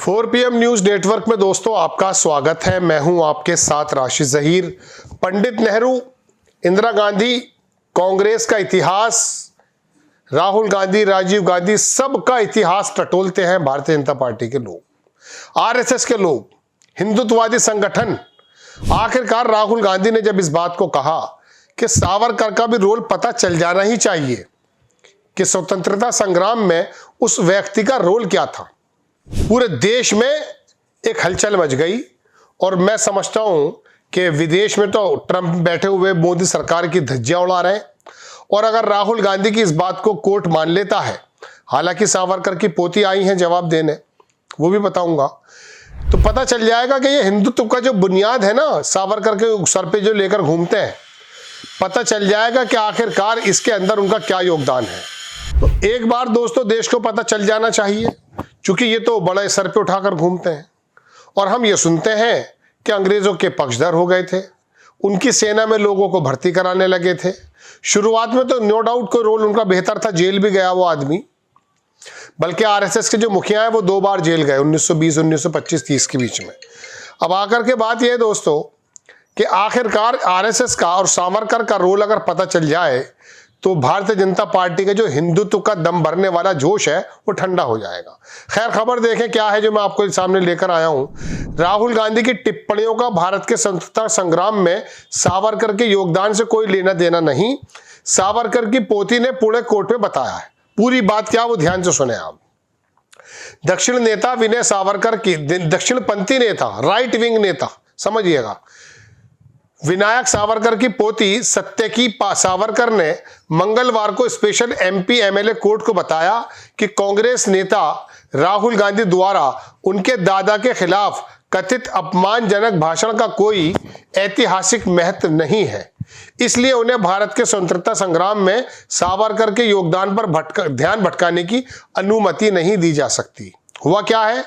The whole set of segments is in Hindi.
4 PM न्यूज नेटवर्क में दोस्तों आपका स्वागत है। मैं हूं आपके साथ राशिद जहीर। पंडित नेहरू, इंदिरा गांधी, कांग्रेस का इतिहास, राहुल गांधी, राजीव गांधी, सबका इतिहास टटोलते हैं भारतीय जनता पार्टी के लोग, आरएसएस के लोग, हिंदुत्ववादी संगठन। आखिरकार राहुल गांधी ने जब इस बात को कहा कि सावरकर का भी रोल पता चल जाना ही चाहिए कि स्वतंत्रता संग्राम में उस व्यक्ति का रोल क्या था, पूरे देश में एक हलचल मच गई। और मैं समझता हूं कि विदेश में तो ट्रंप बैठे हुए मोदी सरकार की धज्जियां उड़ा रहे हैं। और अगर राहुल गांधी की इस बात को कोर्ट मान लेता है, हालांकि सावरकर की पोती आई हैं जवाब देने, वो भी बताऊंगा, तो पता चल जाएगा कि ये हिंदुत्व का जो बुनियाद है ना, सावरकर के सर पे जो लेकर घूमते हैं, पता चल जाएगा कि आखिरकार इसके अंदर उनका क्या योगदान है। तो एक बार दोस्तों देश को पता चल जाना चाहिए, क्योंकि ये तो बड़े सर पे उठाकर घूमते हैं। और हम ये सुनते हैं कि अंग्रेजों के पक्षधर हो गए थे, उनकी सेना में लोगों को भर्ती कराने लगे थे। शुरुआत में तो नो डाउट कोई रोल उनका बेहतर था, जेल भी गया वो आदमी। बल्कि आरएसएस के जो मुखिया हैं वो 2 बार जेल गए, 1920, 1925, 30 के बीच में। अब आकर के बात यह है दोस्तों कि आखिरकार आरएसएस का और सावरकर का रोल अगर पता चल जाए तो भारतीय जनता पार्टी का जो हिंदुत्व का दम भरने वाला जोश है वो ठंडा हो जाएगा। खैर, खबर देखें क्या है जो मैं आपको सामने लेकर आया हूं। राहुल गांधी की टिप्पणियों का भारत के स्वतंत्रता संग्राम में सावरकर के योगदान से कोई लेना देना नहीं, सावरकर की पोती ने पूरे कोर्ट में बताया है। पूरी बात क्या, वो ध्यान से सुने आप। दक्षिण नेता विनय सावरकर की, दक्षिणपंथी नेता, राइट विंग नेता समझिएगा, विनायक सावरकर की पोती सत्यकी सावरकर ने मंगलवार को स्पेशल एमपी एमएलए कोर्ट को बताया कि कांग्रेस नेता राहुल गांधी द्वारा उनके दादा के खिलाफ कथित अपमानजनक भाषण का कोई ऐतिहासिक महत्व नहीं है, इसलिए उन्हें भारत के स्वतंत्रता संग्राम में सावरकर के योगदान पर ध्यान भटकाने की अनुमति नहीं दी जा सकती। हुआ क्या है,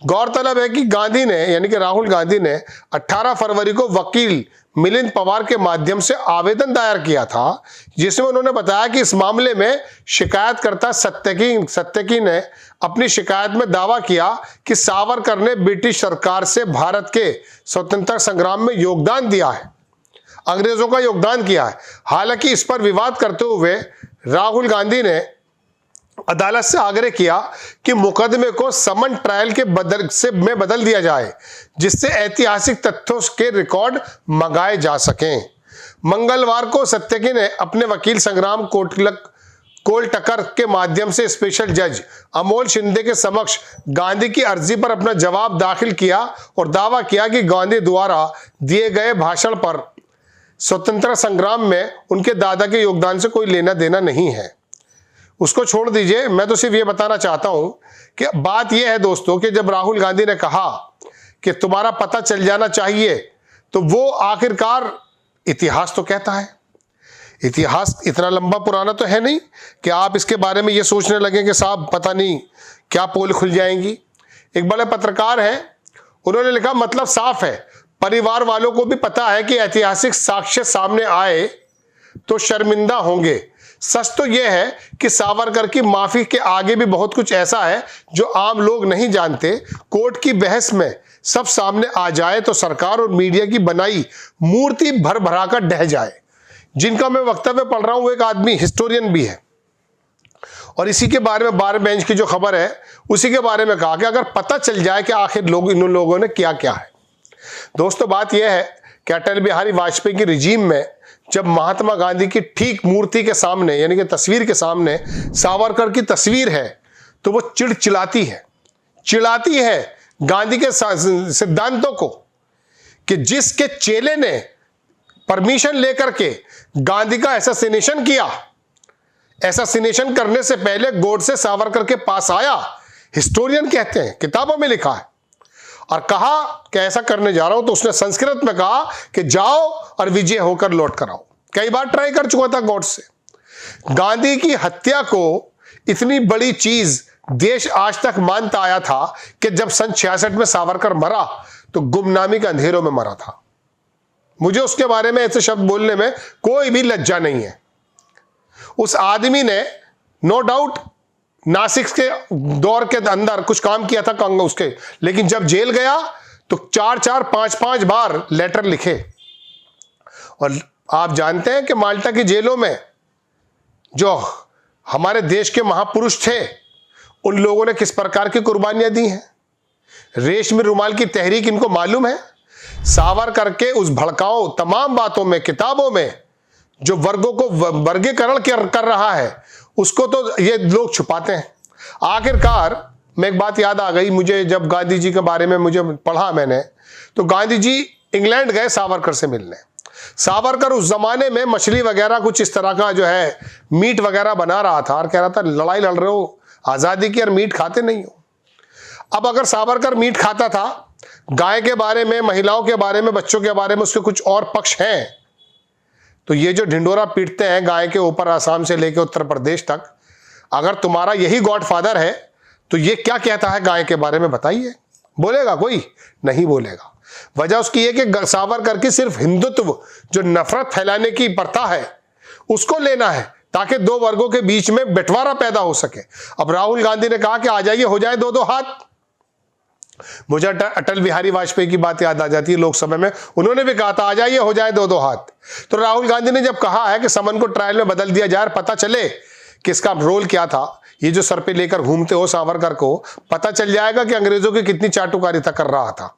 गौरतलब है कि गांधी ने, यानी कि राहुल गांधी ने 18 फरवरी को वकील मिलिंद पवार के माध्यम से आवेदन दायर किया था, जिसमें उन्होंने बताया कि इस मामले में शिकायतकर्ता सत्यकी ने अपनी शिकायत में दावा किया कि सावरकर ने ब्रिटिश सरकार से भारत के स्वतंत्रता संग्राम में योगदान दिया है, अंग्रेजों का योगदान किया है। हालांकि इस पर विवाद करते हुए राहुल गांधी ने अदालत से आग्रह किया कि मुकदमे को समन ट्रायल के में बदल दिया जाए, जिससे ऐतिहासिक तथ्यों के रिकॉर्ड मंगाए जा सकें। मंगलवार को सत्यकी ने अपने वकील संग्राम कोलटकर के माध्यम से स्पेशल जज अमोल शिंदे के समक्ष गांधी की अर्जी पर अपना जवाब दाखिल किया और दावा किया कि गांधी द्वारा दिए गए भाषण पर स्वतंत्रता संग्राम में उनके दादा के योगदान से कोई लेना देना नहीं है। उसको छोड़ दीजिए, मैं तो सिर्फ ये बताना चाहता हूं कि बात यह है दोस्तों कि जब राहुल गांधी ने कहा कि तुम्हारा पता चल जाना चाहिए, तो वो आखिरकार इतिहास तो कहता है। इतिहास इतना लंबा पुराना तो है नहीं कि आप इसके बारे में ये सोचने लगे कि साहब पता नहीं क्या पोल खुल जाएंगी। एक बड़े पत्रकार हैं, उन्होंने लिखा मतलब साफ है, परिवार वालों को भी पता है कि ऐतिहासिक साक्ष्य सामने आए तो शर्मिंदा होंगे। सच तो यह है कि सावरकर की माफी के आगे भी बहुत कुछ ऐसा है जो आम लोग नहीं जानते। कोर्ट की बहस में सब सामने आ जाए तो सरकार और मीडिया की बनाई मूर्ति भर भरा कर ढह जाए। जिनका मैं वक्तव्य पढ़ रहा हूं वो एक आदमी हिस्टोरियन भी है, और इसी के बारे में 12 बेंच की जो खबर है उसी के बारे में कहा कि अगर पता चल जाए कि आखिर इन लोगों ने क्या क्या है। दोस्तों बात यह है कि अटल बिहारी वाजपेयी की रिजीम में जब महात्मा गांधी की ठीक मूर्ति के सामने, यानी कि तस्वीर के सामने सावरकर की तस्वीर है, तो वो चिढ़ाती है गांधी के सिद्धांतों को, कि जिसके चेले ने परमिशन लेकर के गांधी का एसासिनेशन किया, एसासिनेशन करने से पहले गोडसे सावरकर के पास आया, हिस्टोरियन कहते हैं, किताबों में लिखा है, और कहा कि ऐसा करने जा रहा हूं, तो उसने संस्कृत में कहा कि जाओ और विजय होकर लौट कर आओ। कई बार ट्राई कर चुका था गॉडसे। गांधी की हत्या को इतनी बड़ी चीज देश आज तक मानता आया था कि जब सन 66 में सावरकर मरा तो गुमनामी के अंधेरों में मरा था। मुझे उसके बारे में ऐसे शब्द बोलने में कोई भी लज्जा नहीं है। उस आदमी ने नो डाउट नासिक के दौर के अंदर कुछ काम किया था कांग्रेस उसके, लेकिन जब जेल गया तो 4-4, 5-5 बार लेटर लिखे। और आप जानते हैं कि माल्टा की जेलों में जो हमारे देश के महापुरुष थे, उन लोगों ने किस प्रकार की कुर्बानियां दी हैं। रेशमी रुमाल की तहरीक इनको मालूम है। सावरकर के उस भड़काऊ तमाम बातों में, किताबों में जो वर्गों को वर्गीकरण कर रहा है, उसको तो ये लोग छुपाते हैं। आखिरकार में एक बात याद आ गई मुझे, जब गांधी जी के बारे में मुझे पढ़ा मैंने, तो गांधी जी इंग्लैंड गए सावरकर से मिलने। सावरकर उस जमाने में मछली वगैरह कुछ इस तरह का जो है मीट वगैरह बना रहा था और कह रहा था लड़ाई लड़ रहे हो आजादी की और मीट खाते नहीं हो। अब अगर सावरकर मीट खाता था, गाय के बारे में, महिलाओं के बारे में, बच्चों के बारे में उसके कुछ और पक्ष हैं, तो ये जो ढिंडोरा पीटते हैं गाय के ऊपर आसाम से लेकर उत्तर प्रदेश तक, अगर तुम्हारा यही गॉडफादर है तो ये क्या कहता है गाय के बारे में बताइए? बोलेगा कोई? नहीं बोलेगा। वजह उसकी है कि सावरकर की सिर्फ हिंदुत्व, जो नफरत फैलाने की प्रथा है, उसको लेना है ताकि दो वर्गों के बीच में बंटवारा पैदा हो सके। अब राहुल गांधी ने कहा कि आ जाइए, हो जाए दो दो हाथ। मुझे अटल बिहारी वाजपेयी की बात याद आ जाती है, लोकसभा में उन्होंने भी कहा था आ जाइए, हो जाए दो दो हाथ। तो राहुल गांधी ने जब कहा है कि समन को ट्रायल में बदल दिया जाए, पता चले कि इसका रोल क्या था, ये जो सर पे लेकर घूमते हो सावरकर को, पता चल जाएगा कि अंग्रेजों की कितनी चाटुकारिता कर रहा था।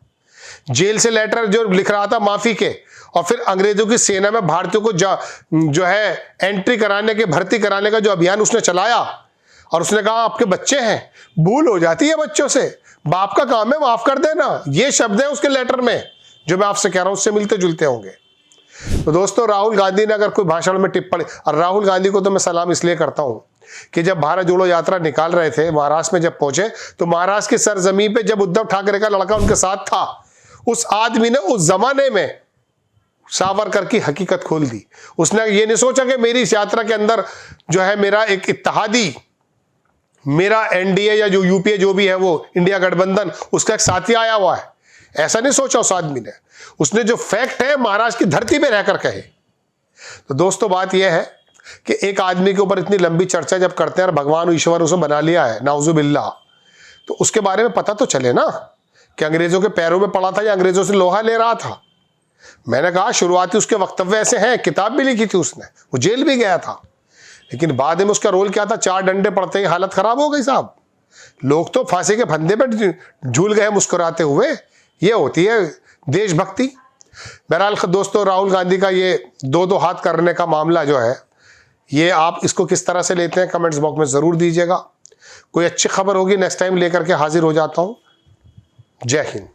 जेल से लेटर जो लिख रहा था माफी के, और फिर अंग्रेजों की सेना में भारतीयों को जो है एंट्री कराने के, भर्ती कराने का जो अभियान उसने चलाया, और उसने कहा आपके बच्चे हैं, भूल हो जाती है बच्चों से, बाप का काम है माफ कर देना। ये शब्द है उसके लेटर में जो मैं आपसे कह रहा हूं, उससे मिलते जुलते होंगे। तो दोस्तों, राहुल गांधी ने अगर कोई भाषण में टिप्पणी, और राहुल गांधी को तो मैं सलाम इसलिए करता हूं कि जब भारत जोड़ो यात्रा निकाल रहे थे, महाराष्ट्र में जब पहुंचे, तो महाराष्ट्र की सरजमी पे जब उद्धव ठाकरे का लड़का उनके साथ था, उस आदमी ने उस जमाने में सावरकर की हकीकत खोल दी। उसने ये नहीं सोचा कि मेरी इस यात्रा के अंदर जो है मेरा एक इत्तेहादी, मेरा एनडीए या जो यूपीए जो भी है वो इंडिया गठबंधन, उसका एक साथी आया हुआ है, ऐसा नहीं सोचा उस आदमी ने। उसने जो फैक्ट है महाराष्ट्र की धरती पे रहकर कहे। तो दोस्तों, बात यह है कि एक आदमी के ऊपर इतनी लंबी चर्चा जब करते हैं और भगवान ईश्वर उसे बना लिया है, नाउजुबिल्लाह, तो उसके बारे में पता तो चले ना कि अंग्रेजों के पैरों में पड़ा था या अंग्रेजों से लोहा ले रहा था। मैंने कहा शुरुआती उसके वक्तव्य ऐसे हैं, किताब भी लिखी थी उसने, वो जेल भी गया था, लेकिन बाद में उसका रोल क्या था? 4 डंडे पड़ते ही हालत खराब हो गई साहब। लोग तो फांसी के फंदे पर झूल गए मुस्कुराते हुए। ये होती है देशभक्ति। बहरहाल दोस्तों, राहुल गांधी का ये दो दो हाथ करने का मामला जो है, ये आप इसको किस तरह से लेते हैं कमेंट्स बॉक्स में जरूर दीजिएगा। कोई अच्छी खबर होगी नेक्स्ट टाइम लेकर के हाजिर हो जाता हूं। जय हिंद।